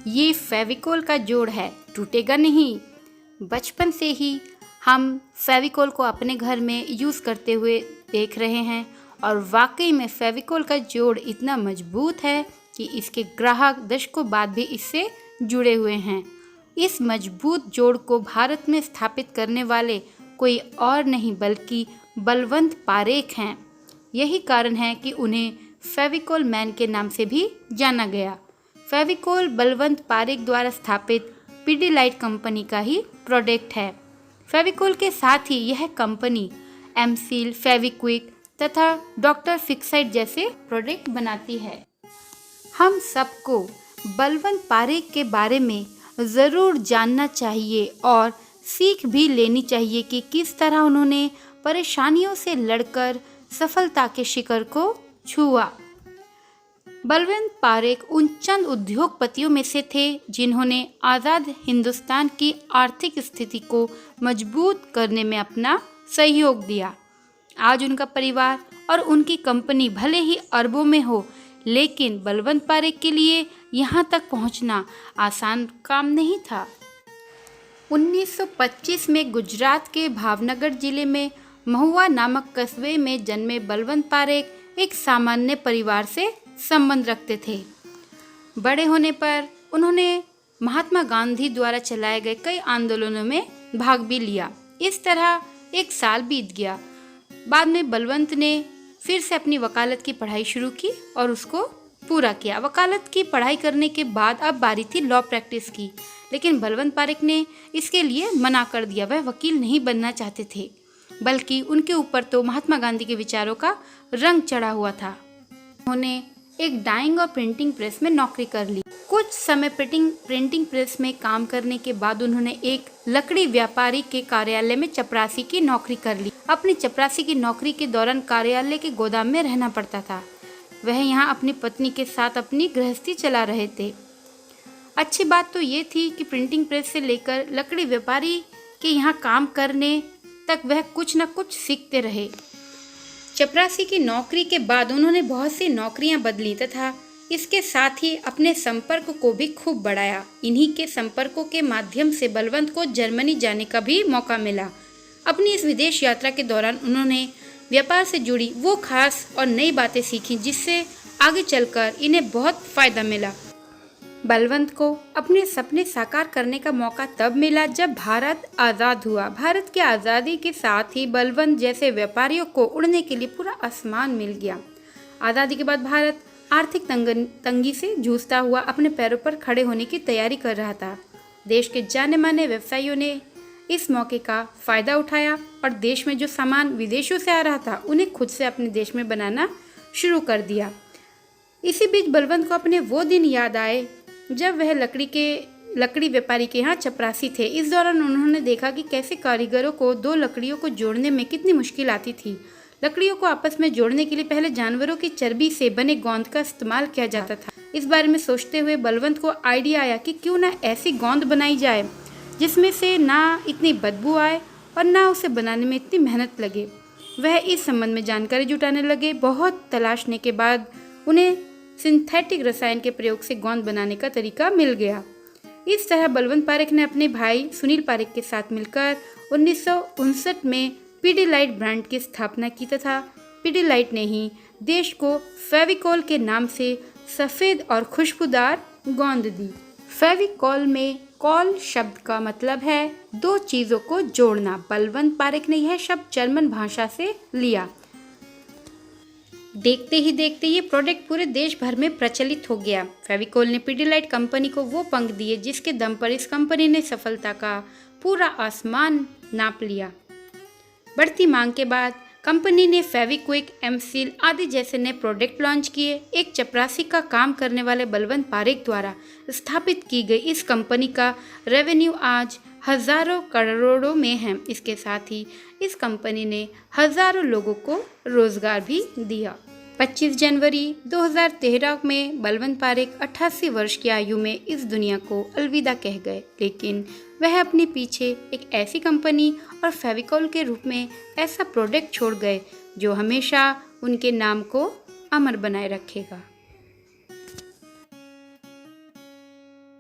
ये फेविकोल का जोड़ है, टूटेगा नहीं। बचपन से ही हम फेविकोल को अपने घर में यूज़ करते हुए देख रहे हैं और वाकई में फेविकोल का जोड़ इतना मजबूत है कि इसके ग्राहक दशकों बाद भी इससे जुड़े हुए हैं। इस मजबूत जोड़ को भारत में स्थापित करने वाले कोई और नहीं बल्कि बलवंत पारेख हैं। यही कारण है कि उन्हें फेविकोल मैन के नाम से भी जाना गया। फेविकोल बलवंत पारेख द्वारा स्थापित पीडीलाइट कंपनी का ही प्रोडक्ट है। फेविकोल के साथ ही यह कंपनी एमसील, फेविक्विक तथा डॉक्टर फिक्साइट जैसे प्रोडक्ट बनाती है। हम सबको बलवंत पारेख के बारे में ज़रूर जानना चाहिए और सीख भी लेनी चाहिए कि किस तरह उन्होंने परेशानियों से लड़कर सफलता के शिखर को छुआ। बलवंत पारेख उन चंद उद्योगपतियों में से थे जिन्होंने आज़ाद हिंदुस्तान की आर्थिक स्थिति को मजबूत करने में अपना सहयोग दिया। आज उनका परिवार और उनकी कंपनी भले ही अरबों में हो, लेकिन बलवंत पारेख के लिए यहाँ तक पहुँचना आसान काम नहीं था। 1925 में गुजरात के भावनगर जिले में महुआ नामक कस्बे में जन्मे बलवंत पारेख एक सामान्य परिवार से संबंध रखते थे। बड़े होने पर उन्होंने महात्मा गांधी द्वारा चलाए गए कई आंदोलनों में भाग भी लिया। इस तरह एक साल बीत गया। बाद में बलवंत ने फिर से अपनी वकालत की पढ़ाई शुरू की और उसको पूरा किया। वकालत की पढ़ाई करने के बाद अब बारी थी लॉ प्रैक्टिस की, लेकिन बलवंत पारेख ने इसके लिए मना कर दिया। वह वकील नहीं बनना चाहते थे, बल्कि उनके ऊपर तो महात्मा गांधी के विचारों का रंग चढ़ा हुआ था। उन्होंने एक डाइंग और प्रिंटिंग प्रेस में नौकरी कर ली। कुछ समय प्रिंटिंग प्रेस में काम करने के बाद उन्होंने एक लकड़ी व्यापारी के कार्यालय में चपरासी की नौकरी कर ली। अपनी चपरासी की नौकरी के दौरान कार्यालय के गोदाम में रहना पड़ता था। वह यहाँ अपनी पत्नी के साथ अपनी गृहस्थी चला रहे थे। अच्छी बात तो ये थी कि प्रिंटिंग प्रेस से लेकर लकड़ी व्यापारी के यहाँ काम करने तक वह कुछ न कुछ सीखते रहे। चपरासी की नौकरी के बाद उन्होंने बहुत सी नौकरियां बदली तथा इसके साथ ही अपने संपर्क को भी खूब बढ़ाया। इन्हीं के संपर्कों के माध्यम से बलवंत को जर्मनी जाने का भी मौका मिला। अपनी इस विदेश यात्रा के दौरान उन्होंने व्यापार से जुड़ी वो खास और नई बातें सीखी जिससे आगे चलकर इन्हें बहुत फायदा मिला। बलवंत को अपने सपने साकार करने का मौका तब मिला जब भारत आज़ाद हुआ। भारत की आज़ादी के साथ ही बलवंत जैसे व्यापारियों को उड़ने के लिए पूरा आसमान मिल गया। आज़ादी के बाद भारत आर्थिक तंगी से जूझता हुआ अपने पैरों पर खड़े होने की तैयारी कर रहा था। देश के जाने माने व्यवसायियों ने इस मौके का फ़ायदा उठाया और देश में जो सामान विदेशों से आ रहा था उन्हें खुद से अपने देश में बनाना शुरू कर दिया। इसी बीच बलवंत को अपने वो दिन याद आए जब वह लकड़ी व्यापारी के यहाँ चपरासी थे। इस दौरान उन्होंने देखा कि कैसे कारीगरों को दो लकड़ियों को जोड़ने में कितनी मुश्किल आती थी। लकड़ियों को आपस में जोड़ने के लिए पहले जानवरों की चर्बी से बने गोंद का इस्तेमाल किया जाता था। इस बारे में सोचते हुए बलवंत को आइडिया आया कि क्यों ना ऐसी गोंद बनाई जाए जिसमें से ना इतनी बदबू आए और ना उसे बनाने में इतनी मेहनत लगे। वह इस संबंध में जानकारी जुटाने लगे। बहुत तलाशने के बाद उन्हें सिंथेटिक रसायन के प्रयोग से गोंद बनाने का तरीका मिल गया। इस तरह बलवंत पारेख ने अपने भाई सुनील पारेख के साथ मिलकर 1959 में पीडीलाइट ब्रांड की स्थापना की तथा पीडीलाइट ने ही देश को फेविकोल के नाम से सफ़ेद और खुशबूदार गोंद दी। फेविकोल में कॉल शब्द का मतलब है दो चीज़ों को जोड़ना। बलवंत पारेख ने यह शब्द जर्मन भाषा से लिया। देखते ही देखते ये प्रोडक्ट पूरे देश भर में प्रचलित हो गया। फेविकोल ने पीडीलाइट कंपनी को वो पंख दिए जिसके दम पर इस कंपनी ने सफलता का पूरा आसमान नाप लिया। बढ़ती मांग के बाद कंपनी ने फेविक्विक, एमसील आदि जैसे नए प्रोडक्ट लॉन्च किए। एक चपरासी का काम करने वाले बलवंत पारेख द्वारा स्थापित की गई इस कंपनी का रेवेन्यू आज हजारों करोड़ों में है। इसके साथ ही इस कंपनी ने हजारों लोगों को रोजगार भी दिया। 25 जनवरी 2013 में बलवंत पारेख 88 वर्ष की आयु में इस दुनिया को अलविदा कह गए, लेकिन वह अपने पीछे एक ऐसी कंपनी और फेविकोल के रूप में ऐसा प्रोडक्ट छोड़ गए जो हमेशा उनके नाम को अमर बनाए रखेगा।